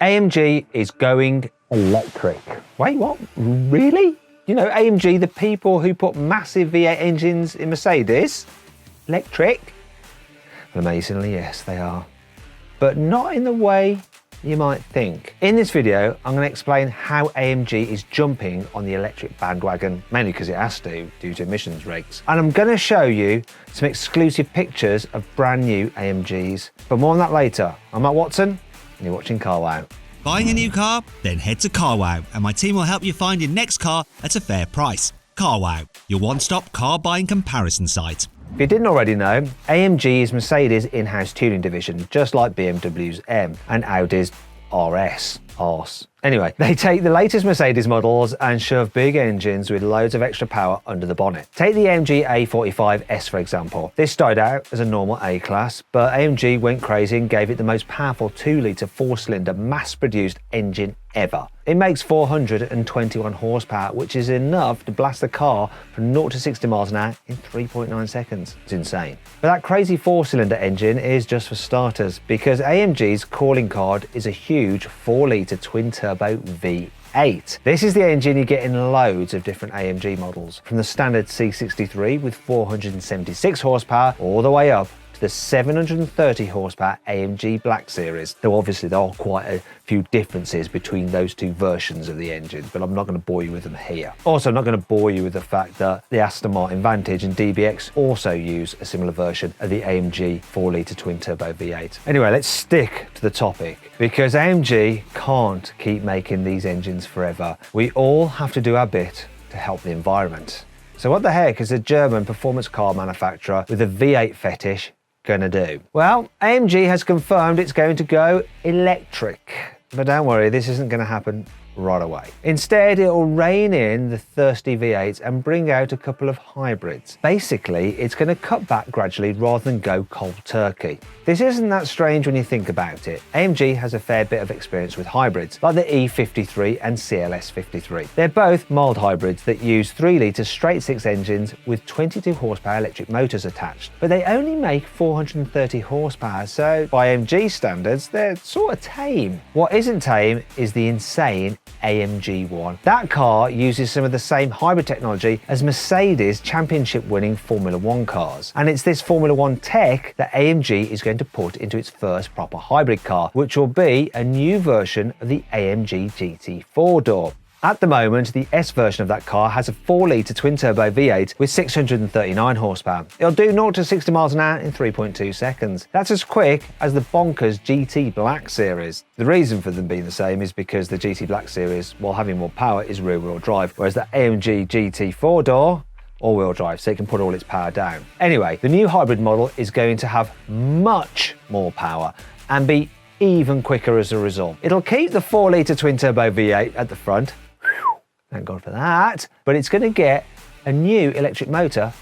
AMG is going electric. Wait, what? Really? You know, AMG, the people who put massive V8 engines in Mercedes, electric? Well, amazingly, yes, they are. But not in the way you might think. In this video, I'm going to explain how AMG is jumping on the electric bandwagon, mainly because it has to due to emissions regs. And I'm going to show you some exclusive pictures of brand new AMGs. But more on that later. I'm Matt Watson, and you're watching Carwow. Buying a new car? Then head to Carwow, and my team will help you find your next car at a fair price. Carwow, your one-stop car buying comparison site. If you didn't already know, AMG is Mercedes' in-house tuning division, just like BMW's M and Audi's RS. Anyway, they take the latest Mercedes models and shove big engines with loads of extra power under the bonnet. Take the AMG A45S for example. This started out as a normal A-class, but AMG went crazy and gave it the most powerful 2-litre 4-cylinder mass-produced engine ever. It makes 421 horsepower, which is enough to blast the car from 0 to 60 miles an hour in 3.9 seconds. It's insane. But that crazy 4-cylinder engine is just for starters, because AMG's calling card is a huge 4-litre twin-turbo V8. This is the engine you get in loads of different AMG models, from the standard C63 with 476 horsepower all the way up to the 730 horsepower AMG Black Series. Though obviously there are quite a few differences between those two versions of the engine, but I'm not going to bore you with them here. Also, I'm not going to bore you with the fact that the Aston Martin Vantage and DBX also use a similar version of the AMG 4-litre twin-turbo V8. Anyway, let's stick to the topic, because AMG can't keep making these engines forever. We all have to do our bit to help the environment. So what the heck is a German performance car manufacturer with a V8 fetish gonna do? Well, AMG has confirmed it's going to go electric. But don't worry, this isn't going to happen right away. Instead, it'll rein in the thirsty V8s and bring out a couple of hybrids. Basically, it's going to cut back gradually rather than go cold turkey. This isn't that strange when you think about it. AMG has a fair bit of experience with hybrids, like the E53 and CLS53. They're both mild hybrids that use 3-litre straight-six engines with 22 horsepower electric motors attached. But they only make 430 horsepower, so by AMG standards, they're sort of tame. What isn't tame is the insane AMG One. That car uses some of the same hybrid technology as Mercedes' championship-winning Formula One cars. And it's this Formula One tech that AMG is going to put into its first proper hybrid car, which will be a new version of the AMG GT 4-door. At the moment, the S version of that car has a 4-litre twin-turbo V8 with 639 horsepower. It'll do 0 to 60 miles an hour in 3.2 seconds. That's as quick as the bonkers GT Black Series. The reason for them being the same is because the GT Black Series, while having more power, is rear-wheel drive, whereas the AMG GT 4-door all-wheel drive, so it can put all its power down. Anyway, the new hybrid model is going to have much more power and be even quicker as a result. It'll keep the 4-litre twin-turbo V8 at the front, thank God for that, but it's going to get a new electric motor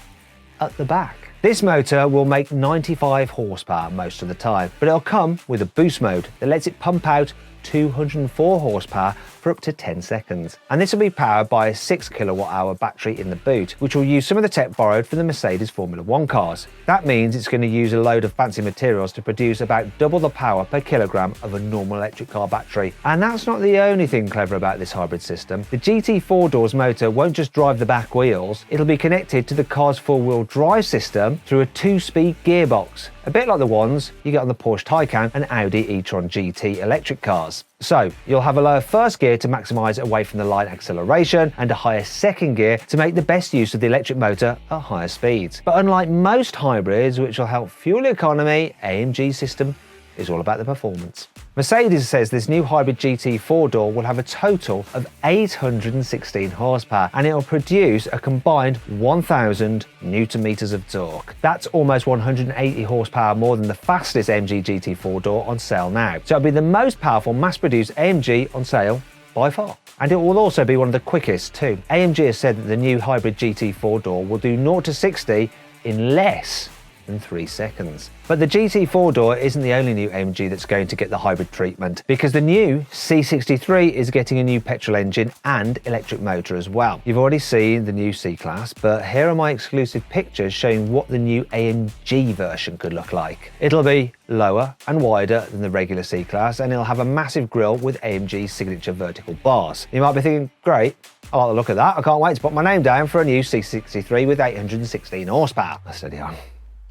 at the back. This motor will make 95 horsepower most of the time, but it'll come with a boost mode that lets it pump out 204 horsepower for up to 10 seconds. And this will be powered by a 6 kilowatt-hour battery in the boot, which will use some of the tech borrowed from the Mercedes Formula One cars. That means it's going to use a load of fancy materials to produce about double the power per kilogram of a normal electric car battery. And that's not the only thing clever about this hybrid system. The GT 4-door's motor won't just drive the back wheels, it'll be connected to the car's four-wheel drive system through a 2-speed gearbox, a bit like the ones you get on the Porsche Taycan and Audi e-tron GT electric cars. So you'll have a lower first gear to maximise away from the line acceleration and a higher second gear to make the best use of the electric motor at higher speeds. But unlike most hybrids, which will help fuel economy, AMG's system is all about the performance. Mercedes says this new hybrid GT 4-door will have a total of 816 horsepower and it will produce a combined 1,000 Nm of torque. That's almost 180 horsepower more than the fastest AMG GT 4-door on sale now. So it'll be the most powerful mass-produced AMG on sale by far. And it will also be one of the quickest too. AMG has said that the new hybrid GT 4-door will do 0 to 60 in less than 3 seconds. But the GT 4-door isn't the only new AMG that's going to get the hybrid treatment, because the new C63 is getting a new petrol engine and electric motor as well. You've already seen the new C-Class, but here are my exclusive pictures showing what the new AMG version could look like. It'll be lower and wider than the regular C-Class, and it'll have a massive grille with AMG's signature vertical bars. You might be thinking, great, I like the look of that. I can't wait to put my name down for a new C63 with 816 horsepower. Steady on.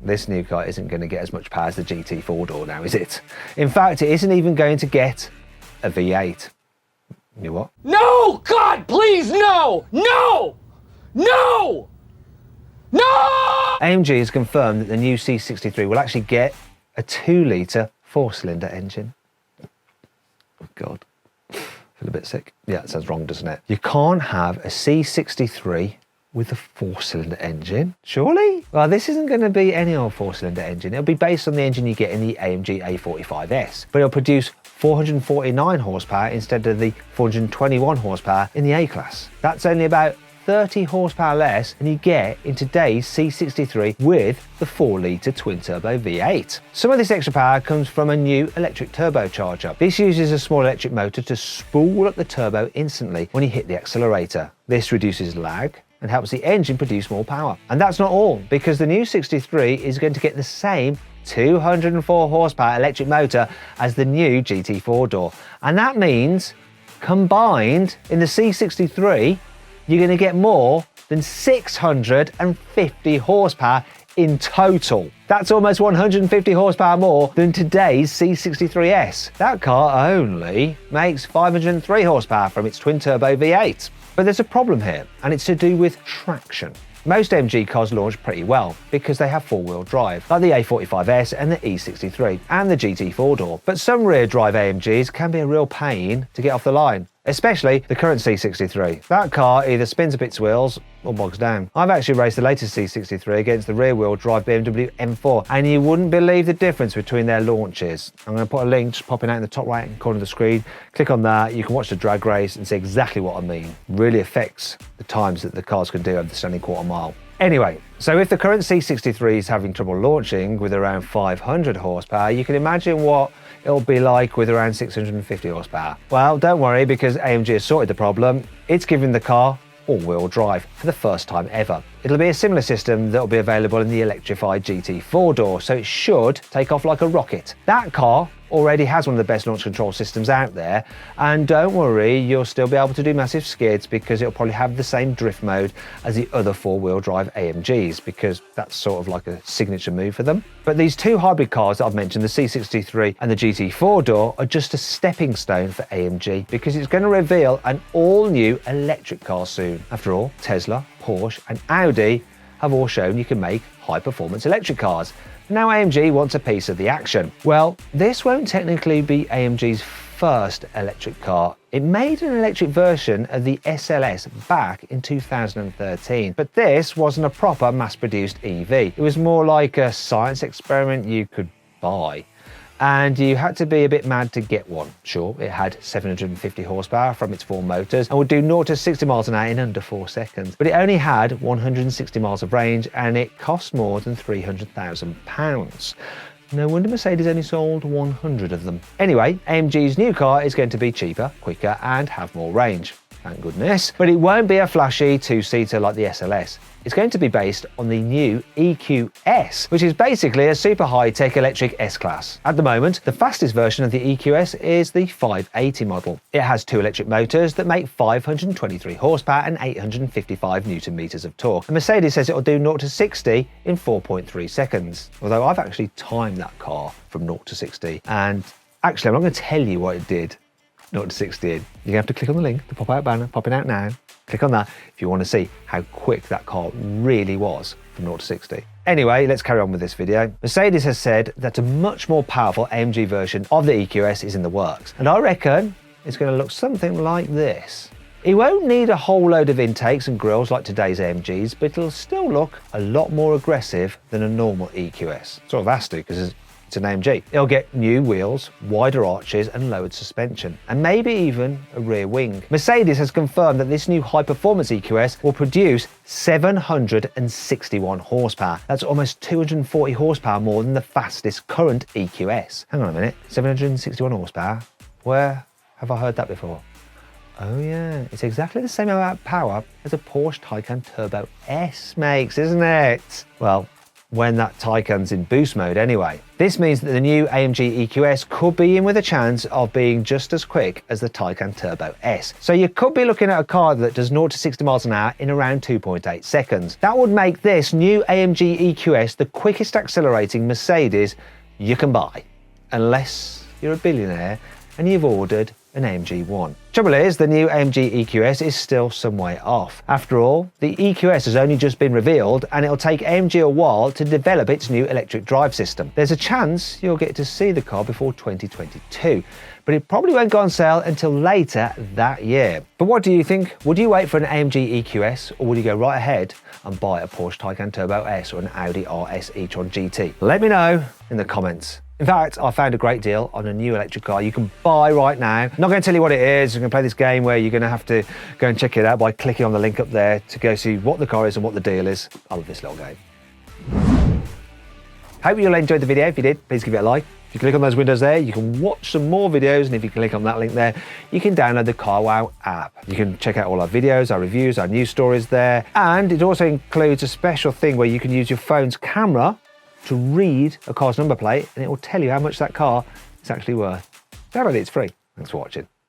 This new car isn't going to get as much power as the GT 4-door now, is it? In fact, it isn't even going to get a V8. You what? No! God, please, no! No! No! No! AMG has confirmed that the new C63 will actually get a 2-litre 4-cylinder engine. Oh, God. I feel a bit sick. Yeah, it sounds wrong, doesn't it? You can't have a C63 with a 4-cylinder engine, surely? Well, this isn't going to be any old 4-cylinder engine. It'll be based on the engine you get in the AMG A45S, but it'll produce 449 horsepower instead of the 421 horsepower in the A-Class. That's only about 30 horsepower less than you get in today's C63 with the 4-litre twin-turbo V8. Some of this extra power comes from a new electric turbocharger. This uses a small electric motor to spool up the turbo instantly when you hit the accelerator. This reduces lag and helps the engine produce more power. And that's not all, because the new 63 is going to get the same 204 horsepower electric motor as the new GT 4-door. And that means, combined in the C63, you're going to get more than 650 horsepower in total. That's almost 150 horsepower more than today's C63S. That car only makes 503 horsepower from its twin-turbo V8. But there's a problem here, and it's to do with traction. Most AMG cars launch pretty well because they have four-wheel drive, like the A45S and the E63 and the GT 4-door. But some rear-drive AMGs can be a real pain to get off the line, especially the current C63. That car either spins up its wheels or bogs down. I've actually raced the latest C63 against the rear-wheel drive BMW M4, and you wouldn't believe the difference between their launches. I'm going to put a link just popping out in the top right-hand corner of the screen. Click on that, you can watch the drag race and see exactly what I mean. Really affects the times that the cars can do over the standing quarter mile. Anyway, so if the current C63 is having trouble launching with around 500 horsepower, you can imagine what it'll be like with around 650 horsepower. Well, don't worry, because AMG has sorted the problem. It's giving the car all-wheel drive for the first time ever. It'll be a similar system that'll be available in the electrified GT 4-door, so it should take off like a rocket. That car already has one of the best launch control systems out there, and don't worry, you'll still be able to do massive skids because it'll probably have the same drift mode as the other four-wheel drive AMGs, because that's sort of like a signature move for them. But these two hybrid cars that I've mentioned, the C63 and the GT 4-door, are just a stepping stone for AMG, because it's going to reveal an all-new electric car soon. After all, Tesla, Porsche and Audi have all shown you can make high-performance electric cars. Now AMG wants a piece of the action. Well, this won't technically be AMG's first electric car. It made an electric version of the SLS back in 2013, but this wasn't a proper mass-produced EV. It was more like a science experiment you could buy. And you had to be a bit mad to get one. Sure, it had 750 horsepower from its four motors and would do 0 to 60 miles an hour in under 4 seconds. But it only had 160 miles of range, and it cost more than £300,000. No wonder Mercedes only sold 100 of them. Anyway, AMG's new car is going to be cheaper, quicker and have more range. Thank goodness. But it won't be a flashy two-seater like the SLS. It's going to be based on the new EQS, which is basically a super high-tech electric S-Class. At the moment, the fastest version of the EQS is the 580 model. It has two electric motors that make 523 horsepower and 855 newton meters of torque. And Mercedes says it'll do 0 to 60 in 4.3 seconds. Although I've actually timed that car from 0 to 60. And actually, I'm not going to tell you what it did 0 to 60 in. You're going to have to click on the link, the pop-out banner, popping out now. Click on that if you want to see how quick that car really was from 0 to 60. Anyway, let's carry on with this video. Mercedes has said that a much more powerful AMG version of the EQS is in the works, and I reckon it's going to look something like this. It won't need a whole load of intakes and grills like today's AMGs, but it'll still look a lot more aggressive than a normal EQS. Sort of has to, because It's an AMG. It'll get new wheels, wider arches and lowered suspension, and maybe even a rear wing. Mercedes has confirmed that this new high-performance EQS will produce 761 horsepower. That's almost 240 horsepower more than the fastest current EQS. Hang on a minute, 761 horsepower? Where have I heard that before? Oh yeah, it's exactly the same amount of power as a Porsche Taycan Turbo S makes, isn't it? Well, when that Taycan's in boost mode anyway. This means that the new AMG EQS could be in with a chance of being just as quick as the Taycan Turbo S. So you could be looking at a car that does 0 to 60 miles an hour in around 2.8 seconds. That would make this new AMG EQS the quickest accelerating Mercedes you can buy, unless you're a billionaire and you've ordered an AMG One. Trouble is, the new AMG EQS is still some way off. After all, the EQS has only just been revealed and it'll take AMG a while to develop its new electric drive system. There's a chance you'll get to see the car before 2022, but it probably won't go on sale until later that year. But what do you think? Would you wait for an AMG EQS, or would you go right ahead and buy a Porsche Taycan Turbo S or an Audi RS e-tron GT? Let me know in the comments. In fact, I found a great deal on a new electric car you can buy right now. I'm not going to tell you what it is. You're going to play this game where you're going to have to go and check it out by clicking on the link up there to go see what the car is and what the deal is. I love this little game. Hope you all enjoyed the video. If you did, please give it a like. If you click on those windows there, you can watch some more videos, and if you click on that link there, you can download the CarWow app. You can check out all our videos, our reviews, our news stories there, and it also includes a special thing where you can use your phone's camera to read a car's number plate, and it will tell you how much that car is actually worth. Download it, it's free. Thanks for watching.